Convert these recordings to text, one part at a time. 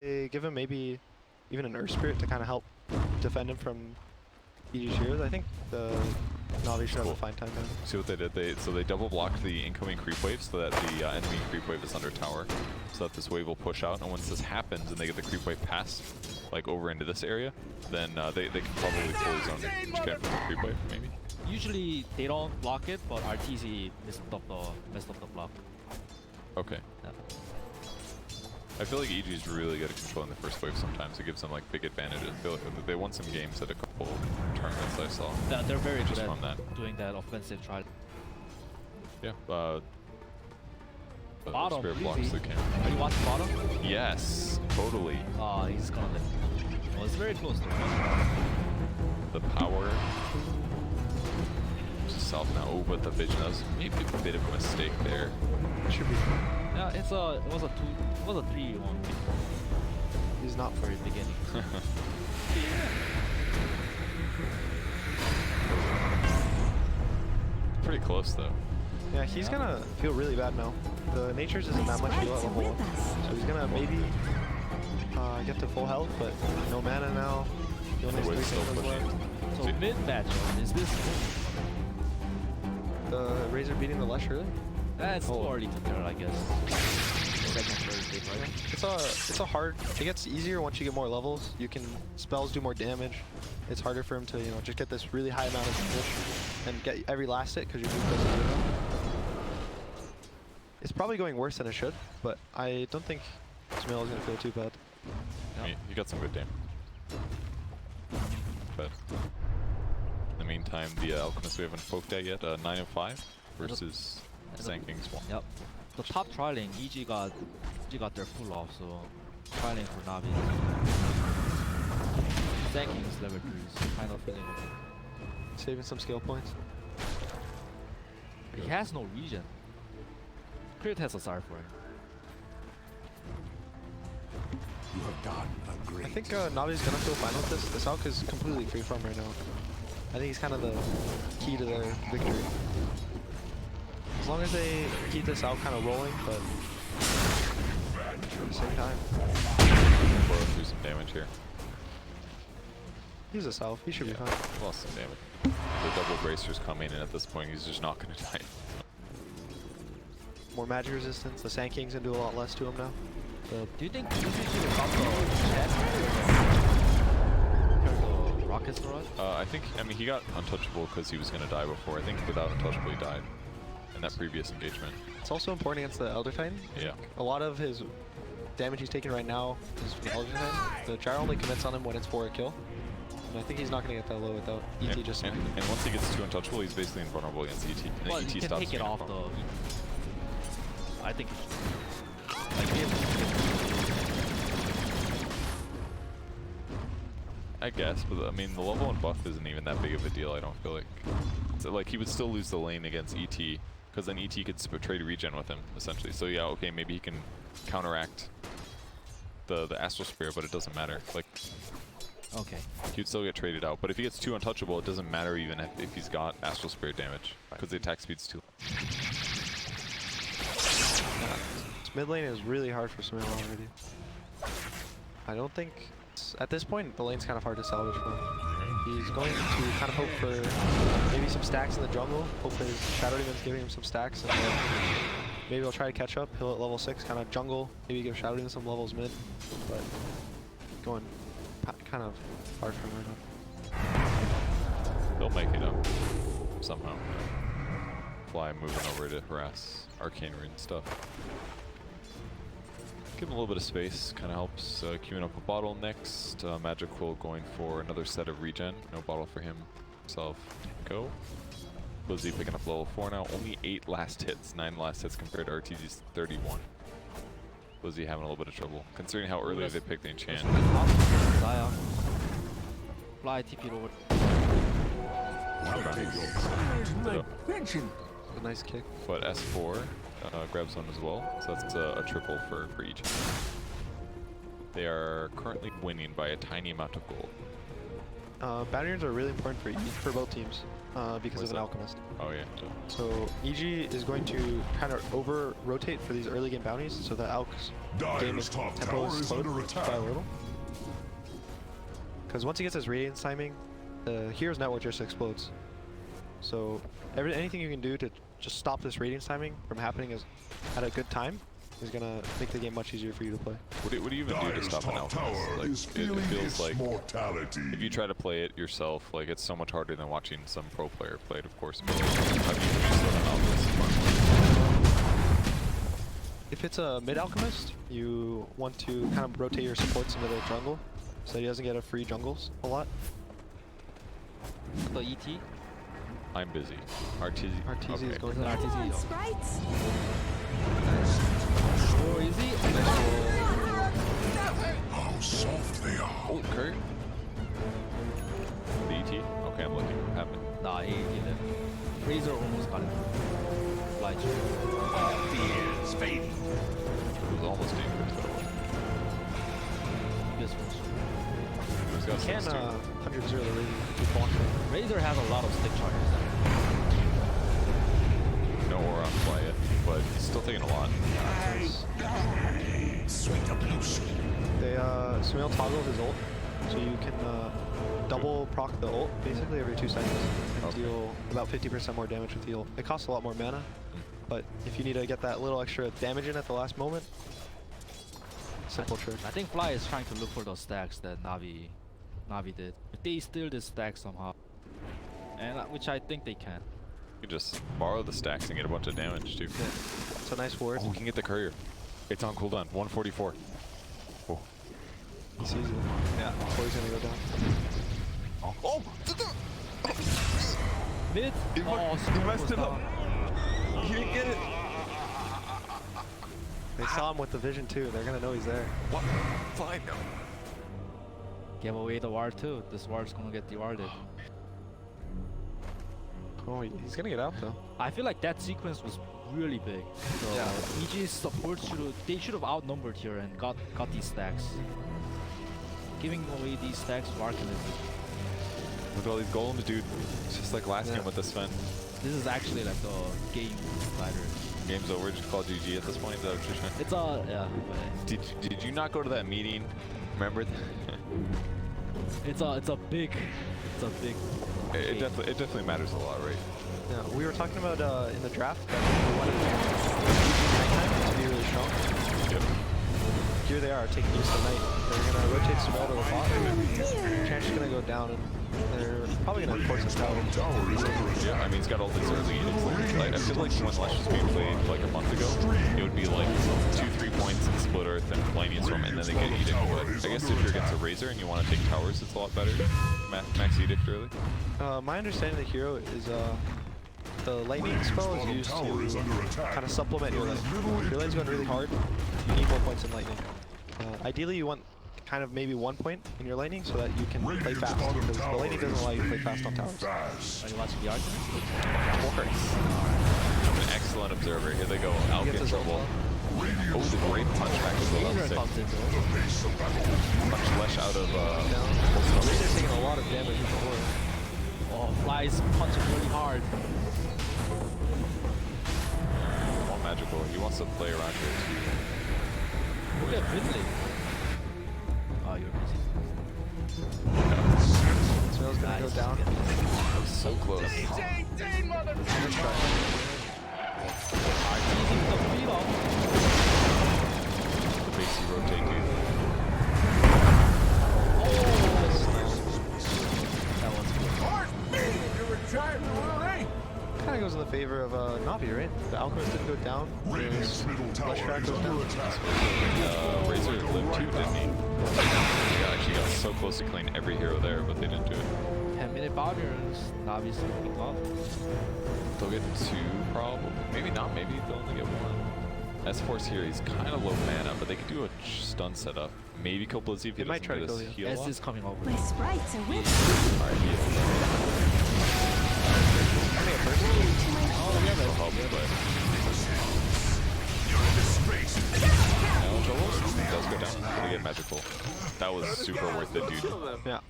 They give him maybe even an Earth Spirit to kind of help defend him from EG Shears. I think the Navi should have a fine time now. See what they did? They double blocked the incoming creep wave so that the enemy creep wave is under tower, so that this wave will push out. And once this happens and they get the creep wave past, like over into this area, then they can probably fully zone the camp from the creep wave, maybe. Usually they don't block it, but RTZ messed up the block. Okay. Yeah. I feel like EG is really good at controlling the first wave sometimes. It gives them like big advantages. I feel like they won some games at a couple tournaments I saw. Yeah, they're very just good from that. doing that offensive try. Yeah. Bottom, Spirit blocks easy. the camp. Are you watching bottom? Yes, totally. He's gonna lift. Well, it's very close though. The power. South now. Oh, but the vision, that was maybe a bit of a mistake there. Should be. Yeah, it was a 3-1 He's not for very beginning. Pretty close though. Yeah, he's gonna feel really bad now. The Nature's isn't that much heal at level 1, so he's gonna maybe get to full health, but no mana now. He only has 3 seconds left. So mid matchup, is this The Razor beating the Lush early? that's too early to tell, I guess. Second, third stage, right? It's a hard. It gets easier once you get more levels. You can spells do more damage. It's harder for him to just get this really high amount of damage and get every last hit because your move doesn't do enough. It's probably going worse than it should, but I don't think Smill is gonna feel too bad. I mean, you got some good damage. But in the meantime, the Alchemist we haven't poked at yet. 9 and 5 versus Sand King's 1. Yep. The top trialing, EG got their pull off, so trialing for Navi. Sand King's level 3 is kind of feeling okay. Saving some skill points. He has no regen. Crit has a SAR for him. You have done a great I think Navi's gonna feel fine with this. This Alk is completely free from right now. I think he's kind of the key to their victory. As long as they keep this out kind of rolling, but at the same time. Blow through some damage here. He's a South, he should be fine. Lost some damage. The double bracer's coming in at this point, he's just not going to die. More magic resistance, the Sand King's gonna do a lot less to him now. Do you think he will drop the chest compared to Rocket's Barrage? I mean, he got untouchable because he was going to die before. I think without untouchable, he died in that previous engagement. It's also important against the Elder Titan. Yeah. A lot of his damage he's taking right now is from the Elder Titan. The Gyro only commits on him when it's for a kill. And I think he's not going to get that low without ET just... And once he gets too untouchable, he's basically invulnerable against ET. And But ET you can stops take it being off invulnerable. the... I think it should. Like, I guess, but I mean, the level 1 buff isn't even that big of a deal, I don't feel like. So, like, he would still lose the lane against ET, because then ET could trade regen with him, essentially. So yeah, okay, maybe he can counteract the Astral Spear, but it doesn't matter. Like, okay. he'd still get traded out. But if he gets too untouchable, it doesn't matter even if he's got Astral Spear damage, because the attack speed's too low. This mid lane is really hard for Smill already. I don't think... At this point, the lane's kind of hard to salvage from. He's going to kind of hope for maybe some stacks in the jungle. Hope his Shadow Demon's giving him some stacks, and then maybe he'll try to catch up. He'll at level 6, kind of jungle. Maybe give Shadow Demon some levels mid, but going kind of hard for him right now. He'll make it up somehow. Fly moving over to harass Arcane Rune stuff. Give him a little bit of space, kind of helps. Queuing up a bottle next. Magic Quill going for another set of regen. No bottle for himself. Go. Lizzie picking up level 4 now. Only 8 last hits. 9 last hits compared to RTZ's 31. Lizzie having a little bit of trouble, considering how early they picked the enchant. Fly TP over. A nice kick. But S4 grabs one as well, so that's a triple for each. They are currently winning by a tiny amount of gold. Batterings are really important for both teams. because Where's of an that? alchemist. Oh yeah. So EG is going to kind of over rotate for these early game bounties, so that Alk's game Dire's top tempo tower is is slowed under attack. by a little. Because once he gets his radiance timing, the hero's network just explodes. So anything you can do to just stop this radiance timing from happening at a good time is gonna make the game much easier for you to play. What do you even do to Dire's stop an top alchemist? tower Like, is it feeling feels its like mortality. if you try to play it yourself, like it's so much harder than watching some pro player play it, of course. But how do you slow them out this far? If it's a mid alchemist, you want to kind of rotate your supports into the jungle, so he doesn't get a free jungles a lot. The ET? I'm busy. RTZ. RTZ is going Isn't down. RTZ? Sprites. Oh, is he? How soft they are. Oh, Kurt. The ET? Okay, I'm looking. What happened? Nah, he didn't. Razor almost got it. Fly through. Fears fading. It was almost dangerous, but it wasn't. This was. He's got You can 6-2. 100-0 the Razor. Keep blocking. Razor has a lot of stick charges. No aura on fly yet, but he's still taking a lot. Sweet ablution. They Sumail toggled his ult, so you can double proc the ult basically every 2 seconds and Okay. deal about 50% more damage with the ult. It costs a lot more mana, but if you need to get that little extra damage in at the last moment, simple trick. I think Fly is trying to look for those stacks that Navi did. If they steal this stack somehow, and which I think they can. You can just borrow the stacks and get a bunch of damage too. Yeah. It's a nice ward. Oh, we can get the courier. It's on cooldown. 144. Oh. He sees it. Yeah. Before he's gonna go down. Oh! Mid. He messed it up. He didn't get it. They saw him with the vision too. They're gonna know he's there. What? Fine. No. Give away the ward too. This ward's gonna get dewarded. Oh, he's gonna get out though. I feel like that sequence was really big. So Yeah. EG's support should have outnumbered here and got these stacks. Giving away these stacks to Arcanist. Look at all these golems, dude. It's just like last Yeah. game with the Sven. This is actually like the game slider. Game's over. Just call GG at this point. Is that what you're saying? It's yeah. But Did you not go to that meeting? Remember? it's a big. It definitely matters a lot, right? Yeah, we were talking about in the draft that we wanted nighttime to be really strong. Yep. Here they are taking use of night. They're gonna rotate small to the bot. Chance is gonna go down, and they're probably gonna force us down. Tower is under attack. Yeah, I mean, he's got all these early it's like, I feel like when Lush was being played like a month ago, it would be like 2-3 points in Split Earth and Lightning Storm, and then they get Edict. But I guess if you're against a Razor and you want to take towers, it's a lot better. Max Edict early. My understanding of the hero is the lightning spell is used Tower is to under attack. kind of supplement your lane. If your lane's going really hard, you need more points in lightning. Ideally, you want kind of maybe 1 point in your lightning so that you can play Radiant's fast, bottom because the tower lightning doesn't allow you to play is fast on fading towers. fast. Are you watching the argument? Of course. I'm an excellent observer. Here they go. Alk gets in his ult trouble. off. Oh, the great punch back as well. Razor That was comes in sick. though. The base of battle. Punch Lesh out of Down. Razor's taking a lot of damage with the aura. Oh, Fly's punching really hard. all magical. He wants to play around here too. Look at Finley. Oh, you're busy. Smel's gonna go Nice. down. That was so close. Let's try. Easy with the feet off. The basey rotate, dude. That was good. Kind of goes in the favor of Navi, right? The Alchemist didn't go down. Radiant's middle Flash tower track is goes under down. attack. Razor lived too, didn't he? Yeah, actually got so close to clean every hero there, but they didn't do it. 10-minute bounders. Navi's looking up. They'll get 2 probably. Maybe not, maybe they'll only get 1. S-Force here, he's kind of low mana, but they could do a stun setup. Maybe kill Blizzy if he They might doesn't try to get kill his you. heal S off. is coming over. My sprites are with Alright, he is. Oh, we have It'll it. help, but You're disgraced. now Jolos does go down. They get magical. That was super worth it, dude. Yeah.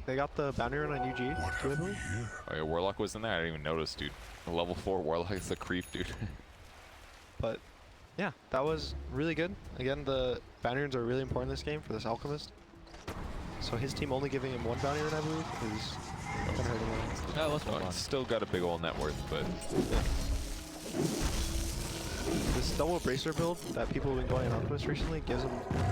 They got the boundary run on UG, What too, I have we believe. here? Oh yeah, Warlock was in there. I didn't even notice, dude. A level 4 Warlock is a creep, dude. But yeah, that was really good. Again, the bounty runs are really important in this game for this Alchemist. So his team only giving him 1 bounty run, I believe, is gonna hurt him a lot. That was Well, fun. it's still got a big old net worth, but This double bracer build that people have been going on Alchemist recently gives him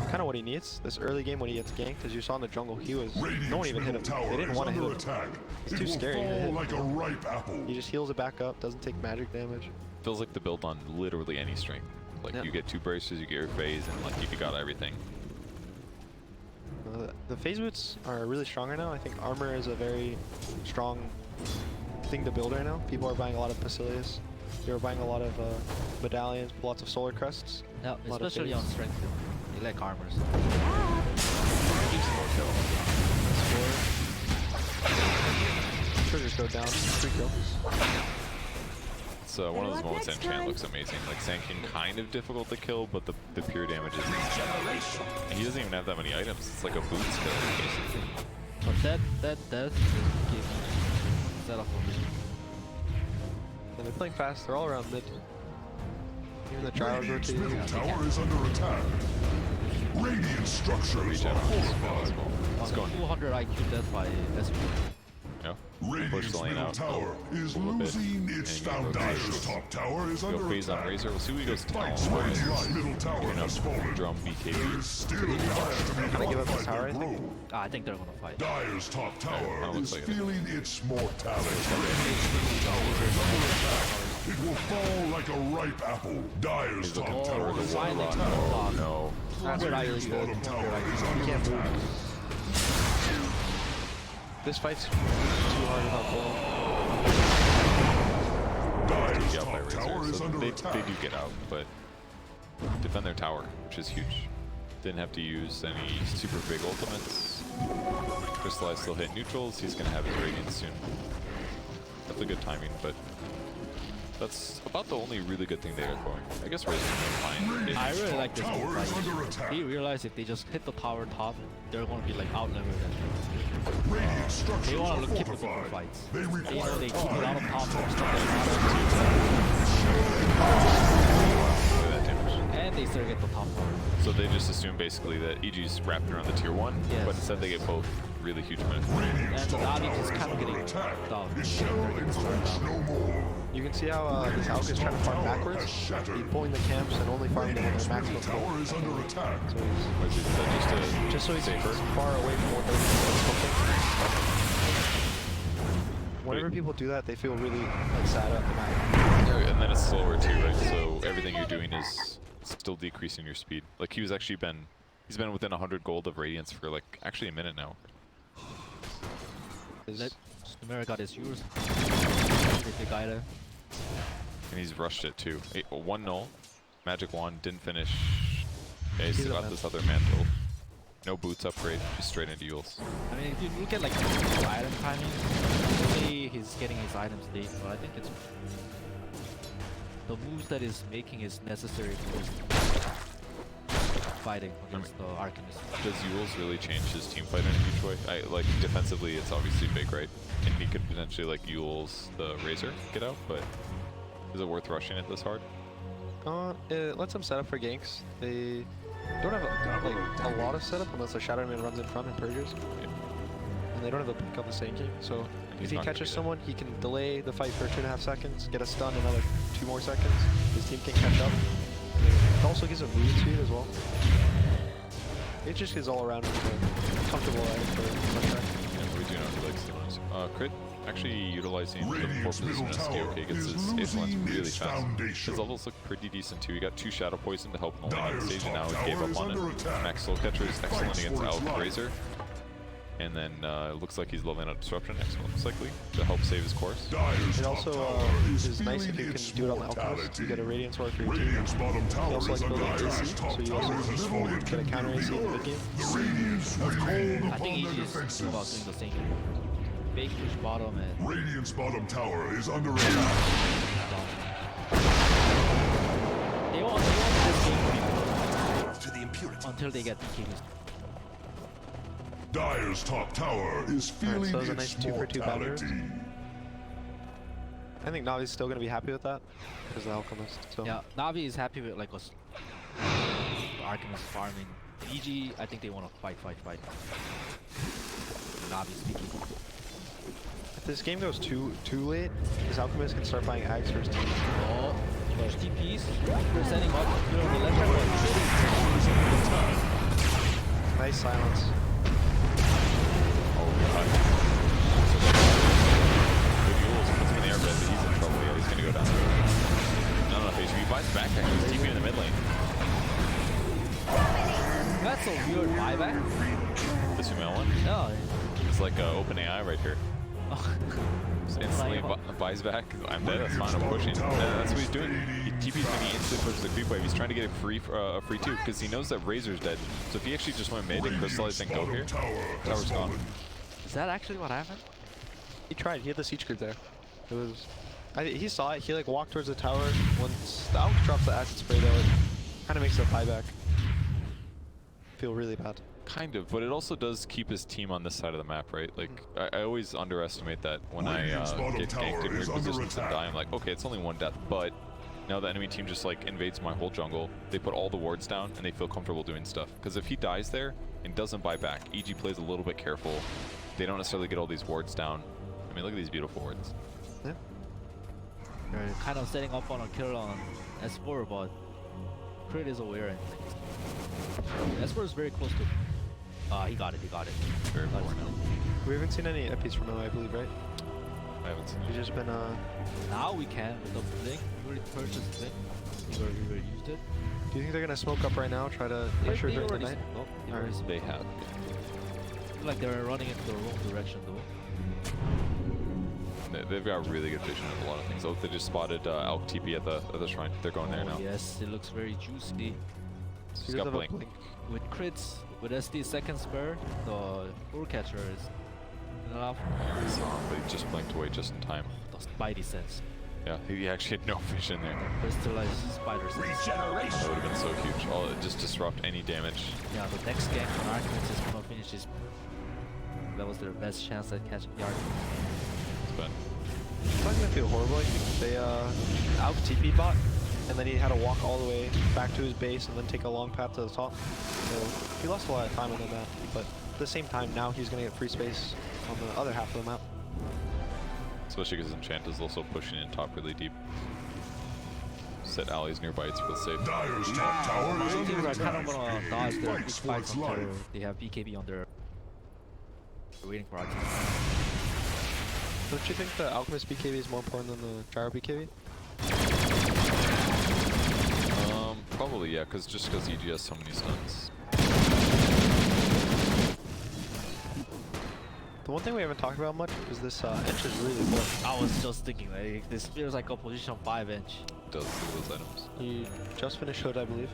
kind of what he needs. This early game when he gets ganked, as you saw in the jungle, he was no one even hit him. Tower They didn't is want to hit under him. attack. It's It too will scary to fall hit. like a ripe apple. He just heals it back up, doesn't take magic damage. feels like the build on literally any strength. Like Yeah. you get 2 braces, you get your phase, and like you got everything. The phase boots are really strong right now. I think armor is a very strong thing to build right now. People are buying a lot of Basilius. They're buying a lot of medallions, lots of solar crests. Yeah, A lot of especially on phase. strength. They like armors. Triggers go down, 3 kills. It's one of those moments Enchant looks amazing. Like Sand King kind of difficult to kill, but the pure damage is insane. And he doesn't even have that many items. It's like a boot skill, basically. But that death is giving setup for me. And they're playing fast. They're all around mid. Even the trials Radiant's rotating. middle tower is under attack. Radiant structures Regen are on this fortified. as well. Let's go. 200 IQ death by SP. Yeah. Push Radiant's the lane middle out tower is a little bit, losing its and you go foundation. phase. Top tower is Go under phase on attack. Razor. We'll see who he goes town. Fights Radiant's middle tower Picking up has fallen. drum There BKB. is still a dash to be Can I give won up by this tower, I the think? grove. I think they're gonna fight. Dyer's top tower kinda looks is like it. feeling its mortality. It will fall like a ripe apple. Dyer's He's looking top for tower the is Silent under Warlock. attack. Oh no. 200 Radiant's IQ. bottom tower is You under can't attack. This fight's too hard without gold. Dyer's Get out by top tower Razor. is So under they attack. do get out, but defend their tower, which is huge. Didn't have to use any super big ultimates. Crystallize still hit neutrals. He's gonna have his Radiance soon. Definitely good timing, but that's about the only really good thing they are going. I guess Razor's doing fine. I really like this Tower move. is Like, under attack. they realize if they just hit the tower top, they're gonna be like out leveled. Radiant structures They are wanna keep looking for fortified. fights. They They know require they keep a lot of time. top force, Look at that damage. and they still get the top tower. So they just assume basically that EG's wrapped around the tier 1, Yes. but instead they get both really huge benefits. Radiant's And the top Navi tower is is kind of under getting attack. down. It shall encroach no more. You can see how this Alk is trying to farm backwards. He's pulling the camps and only farming them when Radiant's they're middle maximum tower gold. is under attack. So he's Or is that just so he's safer? far away from what they're smoking. Whenever people do that, they feel really like sad at the map. Yeah, and then it's slower too, right? So everything you're doing is still decreasing your speed. Like he's been within 100 gold of Radiance for like actually a minute now. Let America is yours. If you guide it. And he's rushed it too. 1-0. Magic Wand didn't finish. Yeah, he's He's still a got man. this other mantle. No boots upgrade, just straight into Yules. I mean, if you look at like the item timing, maybe he's getting his items late, but I think it's the moves that is making is necessary for fighting against the Arcanist. Does Yules really change his team fight in a huge way? Like defensively, it's obviously big, right? And he could potentially like Yules the Razor get out, but is it worth rushing it this hard? It lets them set up for ganks. They don't have a lot of setup unless the Shadow Man runs in front and purges. Yeah. And they don't have a pick on the Sand King. So he's if he not gonna catches be someone, he can delay the fight for 2.5 seconds, get a stun another 2 more seconds. His team can catch up. It also gives him movement speed as well. It just is all around a comfortable item for Sunshine. Yeah, we do know he likes the ones. Crit, actually utilizing the 4 Radiant's position middle as tower DOK gets is his ace lines losing really its fast. foundation. His levels look pretty decent too. He got 2 Shadow Poison to help Nolan on Dyer's stage, and now top he gave tower up is on under it. attack. Max Soul Catcher is excellent Fights against for its Alk life. Razor. And then it looks like he's leveling out Disruption next, most likely, to help save his course. Dyer's It top also tower is nice if feeling you its can do it on the Alchemist. You get a mortality. Radiant Sword for your team. Radiant's bottom You tower also is like under building attack. AC, Top so you tower also has fallen. get a counter AC in the mid game. The Radiants have called I upon think their EG is about defenses. doing the same. Big push bottom and Radiant's bottom tower is under attack. they want this game To the impurity. until they get the king. Dire's top tower is feeling so it was a its nice 2 for 2 boundaries. mortality. I think Navi's still gonna be happy with that because the Alchemist. So Yeah, Navi is happy with like us. Arcanist farming. EG, I think they want to fight. Navi speaking. if this game goes too late, this Alchemist can start buying Ags for his team. Oh, huge TPs. They're sending up here on the left hand. Nice silence. Oh god. Good Yules puts him in the airbed, but he's in trouble. Yeah, he's gonna go down. Not enough HP. He buys back actually. He's TP in the mid lane. That's a weird buyback. This female one? No. It's like open AI right here. Oh. Just instantly buys back. I'm dead. That's fine. I'm pushing. That's what he's doing. He TP's and he instantly pushes the creep wave. He's trying to get a free two because he knows that Razor's dead. So if he actually just went mid and crystallized and go here, tower's gone. Is that actually what happened? He tried. He had the siege creep there. It was. He saw it. He like walked towards the tower. Once the Alch drops the acid spray, though, it kind of makes it a buyback. Feel really bad. Kind of, but it also does keep his team on this side of the map, right? Like, I always underestimate that when I get ganked in weird positions and die. I'm like, okay, it's only one death, but now the enemy team just like invades my whole jungle. They put all the wards down and they feel comfortable doing stuff. Because if he dies there and doesn't buy back, EG plays a little bit careful. They don't necessarily get all these wards down. I mean, look at these beautiful wards. Yeah. They're kind of setting up on a kill on S4, but Crit is aware and S4 is very close to. He got it. Very poor now. We haven't seen any epics from him, I believe, right? I haven't seen He's just been Now we can with the blink. We already purchased blink. We already used it. Do you think they're gonna smoke up right now? Try to pressure during the night? They have. Feel like they're running into the wrong direction though. They've got really good vision of a lot of things. Oh, they just spotted Alk TP at the shrine. They're going there now. Yes, it looks very juicy. He's got blink. With crits, with SD second spur, the four catcher is enough. But he just blinked away just in time. The spidey sense. Yeah, he actually had no vision there. Crystallized spider sense. That would have been so huge. All it just disrupt any damage. Yeah, the next gank on Arcanist is gonna finish this. That was their best chance at catching the Arcanist. But It's not gonna feel horrible. I think they out TP bot, and then he had to walk all the way back to his base and then take a long path to the top. So he lost a lot of time on the map, but at the same time now he's gonna get free space on the other half of the map. especially because Enchant is also pushing in top really deep. Set allies nearby, it's real safe. Dire's top tower is Teams under are kind of attack. gonna dodge their big Fights for fights its until life. they have BKB on their. They're waiting for our team. Don't you think the Alchemist BKB is more important than the Gyro BKB? Probably yeah, just because EG has so many stuns. The one thing we haven't talked about much is this Ench is really important. I was just thinking, like, this feels like a position 5 inch. Does those items. He just finished Hood, I believe,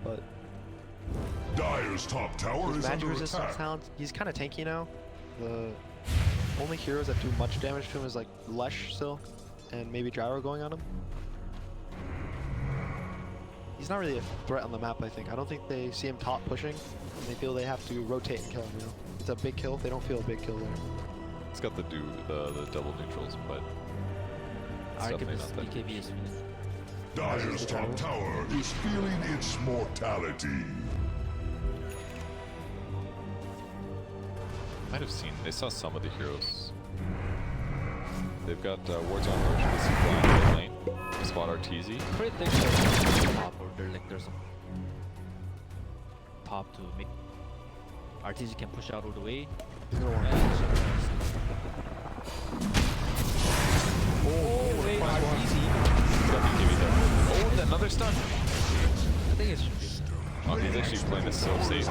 but Dire's top tower his is magic under resistance attack. talent, he's kind of tanky now. The only heroes that do much damage to him is like Lesh still, and maybe Gyro going on him. He's not really a threat on the map, I think. I don't think they see him top pushing, and they feel they have to rotate and kill him, you know? It's a big kill, they don't feel a big kill there. It's got the double neutrals, but it's definitely Arcanist not that. BKB is finished. Dire's top tower is feeling its mortality. Might have seen. They saw some of the heroes. They've got wards on Roach. They see blind mid lane. Spot RTZ. Pretty think there's top or there, like there's some top to make. RTZ can push out all the way. He's gonna want Oh, wait, RTZ. He's got BKB there. Oh, another stun. I think it should be. Oh, he's actually playing this so safe.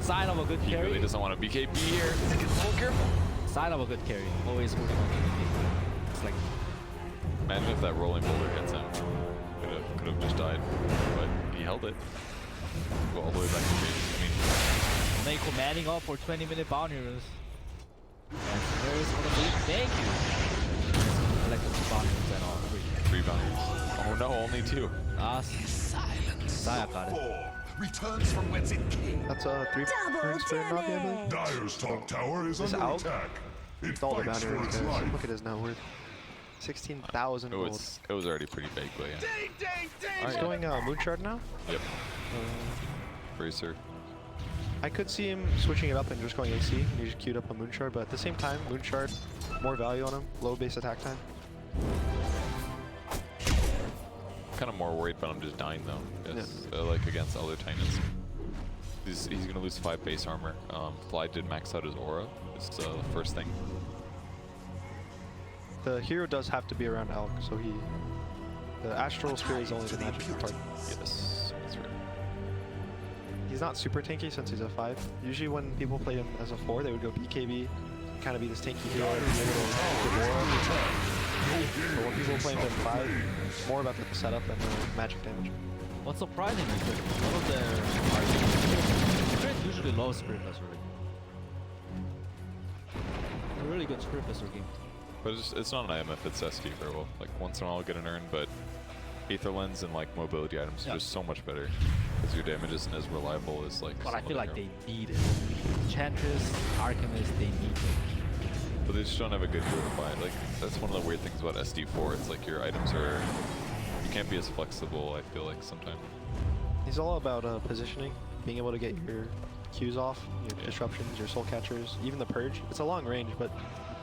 Sign of a good He carry. really doesn't want to BKB here. He's getting so careful. Sign of a good carry. Always holding on to the game. It's like Imagine if that rolling boulder hits him. Could have just died, but he held it. Go all the way back to base. I mean, Meiko manning up for 20-minute bounty runs. And there's one of these. Thank you. I like the 2 bounty runs and all. 3. 3 bounties. Oh no, only 2. Saya got it. returns from whence it came. That's a 3 runes for Navi, I believe. Dire's top tower is This under out? attack. It It's all the fights bounty for rates, its guys. life. Look at his net worth. 16,000 It gold. was already pretty big, but yeah. He's going Moonshard now? Yep. Bracer. I could see him switching it up and just going AC. He just queued up a Moonshard, but at the same time, Moonshard, more value on him, low base attack time. Kind of more worried about him just dying though. Yes. Like against other Titans. He's gonna lose 5 base armor. Fly did max out his aura. It's the first thing. The hero does have to be around Elk, so the Astral Spirit is only the magic part. Yes, that's right. He's not super tanky since he's a 5. Usually when people play him as a 4, they would go BKB, kind of be this tanky hero, and be able to get aura. But when people play him at 5, more about the setup and the magic damage. What's surprising is that one of their Spirit usually loves Spirit Lesser. A really good Spirit Lesser game. But it's not an IMF, it's SD very well. Like once in a while I'll get an earn, but Aether Lens and like mobility items are just so much better. Because your damage isn't as reliable as like But I some feel other like heroes. they need it. Enchantress, Alchemist, they need it. But they just don't have a good hero to buy. Like that's one of the weird things about SD4. It's like your items are, you can't be as flexible. I feel like sometimes. He's all about positioning, being able to get your Qs off, your disruptions, your soul catchers, even the purge. It's a long range, but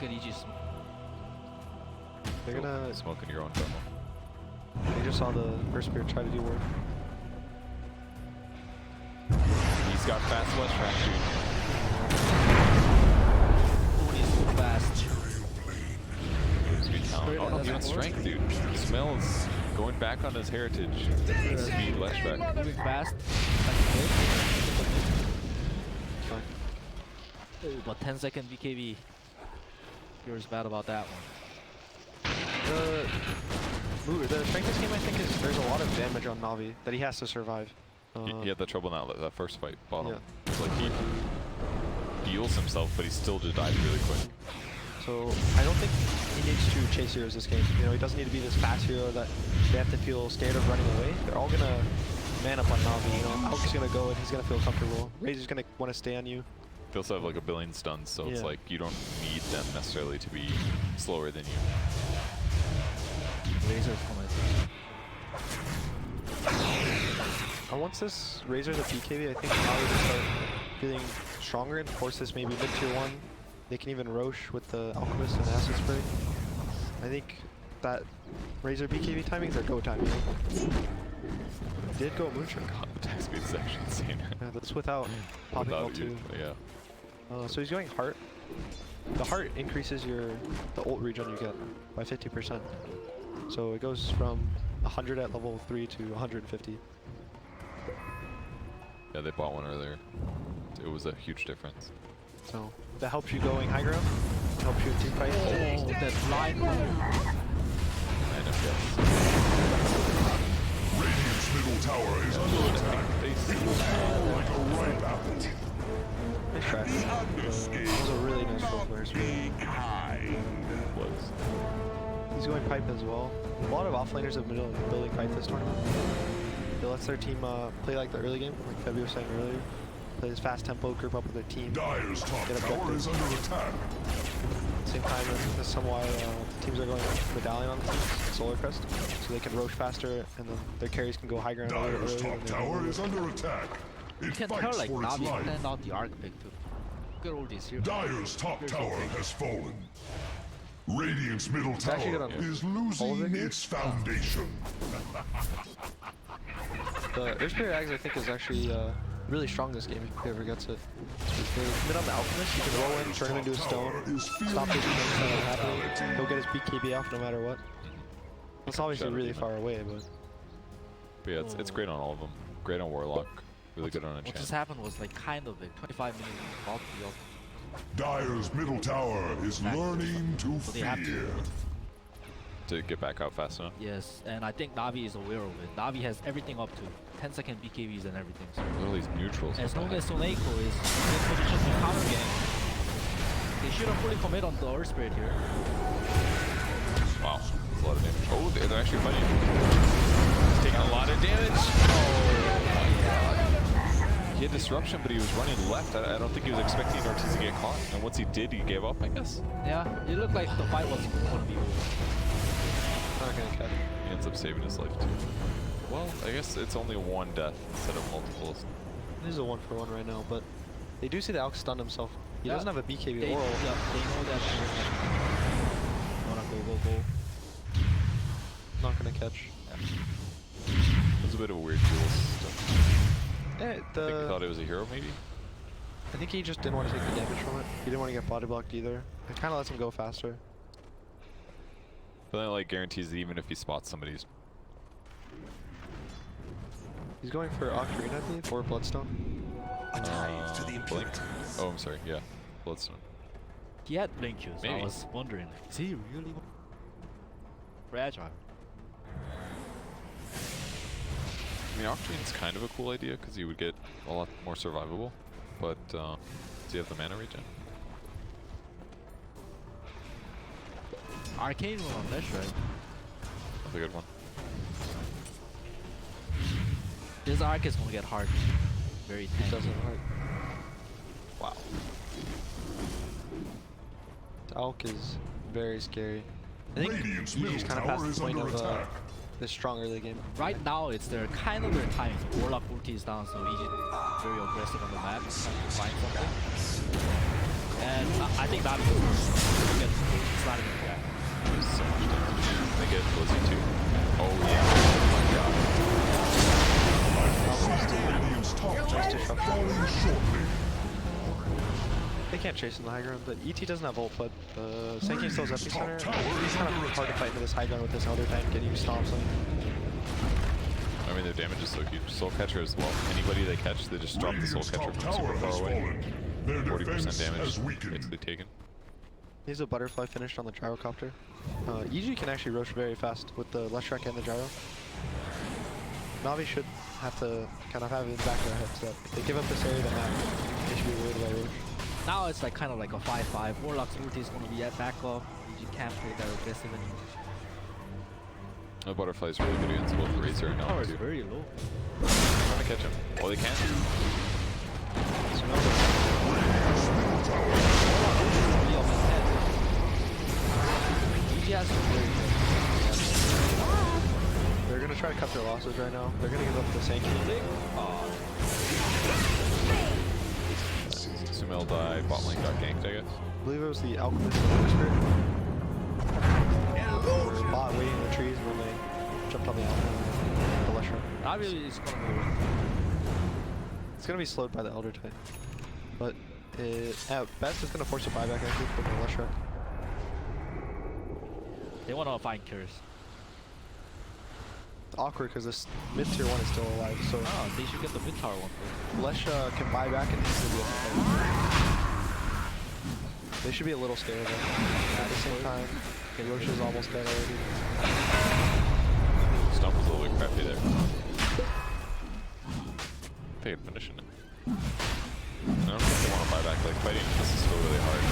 Look at EG's. they're gonna. Smoking your own thermal. They just saw the First Spirit try to do work. He's got fast flush factory. He's too fast. Speed talent. Oh no, even strength, dude. Smells going back on his heritage. Speed lash back. Moving fast. Fine. Oh, but 10-second BKB. Yours bad about that one. The strength of this game, I think, is there's a lot of damage on Navi that he has to survive. He had that trouble in that first fight, bottom. Yeah. It's like he heals himself, but he still just dies really quick. So I don't think he needs to chase heroes this game. You know, he doesn't need to be this fast hero that they have to feel scared of running away. They're all gonna man up on Navi. You know, Alk's gonna go and he's gonna feel comfortable. Razor's gonna want to stay on you. They also have like a billion stuns, so it's like you don't need them necessarily to be slower than you. Razor's coming. Once this Razor's a BKB, I think Navi will start feeling stronger and force this maybe mid-tier 1. They can even Roche with the Alchemist and Acid Spray. I think that Razor BKB timing is their go time. You know? Did go Moonshot. God, the attack speed is actually insane. Yeah, that's without popping Without ult too. yeah. So he's going Heart. The Heart increases the ult regen you get by 50%. So it goes from 100 at level 3 to 150. Yeah, they bought one earlier. It was a huge difference. So that helps you going high ground. Helps you in team fight. Oh, that blind move. And if yes. Radiant's middle tower is under attack. They see Like a ripe apple. Nice try. That was a really nice roll player. was. He's going pipe as well. A lot of offlaners have been building pipe this tournament. It lets their team play like the early game, like Febby was saying earlier. Play this fast tempo, group up with their team. Dire's top Get tower objective. is under attack. At the same time, this is why teams are going Medallion on the teams, Solar Crest, so they can roach faster, and then their carries can go high ground a little Dire's earlier. top tower is under attack. You It can tell fights like for its Navi life. planned out the arc pick too. Look at all these here. Dire's top tower has fallen. Radiant's middle actually tower gonna is hold losing it here. its foundation. The Earth Spirit Axe, I think, is actually really strong this game if he ever gets it. Mid on the Alchemist, you can roll in, turn him into a stone, stop his things happening. He'll get his BKB off no matter what. It's obviously Shadow really Demon. far away, But yeah, it's great on all of them. Great on Warlock. Really good on What just Enchant. happened was like kind of like 25 minutes about the up. Dire's middle tower is learning to So they have fear. To get back out fast enough. Yes, and I think Navi is aware of it. Navi has everything up to 10-second BKBs and everything. So All these neutrals. as what long the as heck? Soneko is in position to counter game, they shouldn't fully commit on the Earth Spirit here. Wow, that's a lot of damage. Oh, they're actually fighting. He's taking a lot of damage. Oh my god. He had disruption, but he was running left. I don't think he was expecting Ortiz to get caught. And once he did, he gave up, I guess. Yeah, it looked like the fight was going to be over. Not gonna catch. He ends up saving his life, too. Well, I guess it's only one death instead of multiples. This is a 1-for-1 right now, but they do see the Alk stun himself. He Yeah. doesn't have a BKB They, oral. yeah, they know that. Wanna go. Not gonna catch. It was a bit of a weird duel stuff. Yeah, I think he thought it was a hero, maybe? I think he just didn't want to take the damage from it. He didn't want to get body blocked either. It kind of lets him go faster. But then it like guarantees that even if he spots somebody, He's going for Octarine, I believe, or Bloodstone. Blink? Oh, I'm sorry, yeah. Bloodstone. He had blink Qs. Maybe. I was wondering, is he really fragile? I mean, Octarine's kind of a cool idea because he would get a lot more survivable, but does he have the mana regen? Arcane one on Mesh, right? That's a good one. This arc is gonna get hard. Very It tanky. doesn't hurt. Wow. The Alk is very scary. I think Radiant's he's middle kind of tower past is the point under of attack. this strong early game. Right now, it's their kind of their time. Warlock ulti is down, so he's very aggressive on the map, trying to find something. And I think that is it's not even bad. There's so much damage. They get Blizzy too. Oh yeah. Oh my god. Radiant's top tower disruption. falling shortly. They can't chase in the high ground, but ET doesn't have ult, but Sankey still has Radiant's top epicenter. tower It's is kind under of hard to attack. fight into this high ground with this Elder Tank getting you stomps on. I mean, their damage is so huge. Soul Catcher as well. Anybody they catch, they just drop the Soul Radiant's Catcher top from super tower far has away. fallen. Their 40% defense damage has weakened. basically taken. He's a butterfly finished on the gyrocopter. EG can actually rush very fast with the Leshrac and the gyro. Navi should have to kind of have it in the back of their heads that if they give up this area, then they should be way to way rush. Now it's like kind of like a 5-5. Warlock's ulti is gonna be at backup. You can't play that aggressive anymore. The Butterfly is really good against both Razor and Power Elm is too. very low. Trying to catch him. Oh, they can't. Really on his head. EG has some very good. They're gonna try to cut their losses right now. They're gonna give up the Sankey. Sumail died, bot lane got ganked, I guess. I believe it was the Alchemist and Whisper. They were bot waiting in the trees when they jumped on the Alchemist. The Leshrac. Navi is gonna go. It's gonna be slowed by the Elder Titan. But at best it's gonna force a buyback actually for the Leshrac. They wanna find cures. It's awkward because this mid tier 1 is still alive, so Oh, they should get the mid tower one first. Lesh can buy back and he's gonna be able to. They should be a little scared of it. At the same time, Roche is almost dead already. Stump was a little bit crappy there. They could finish it. I don't think they want to buy back. Like, fighting this is still really hard.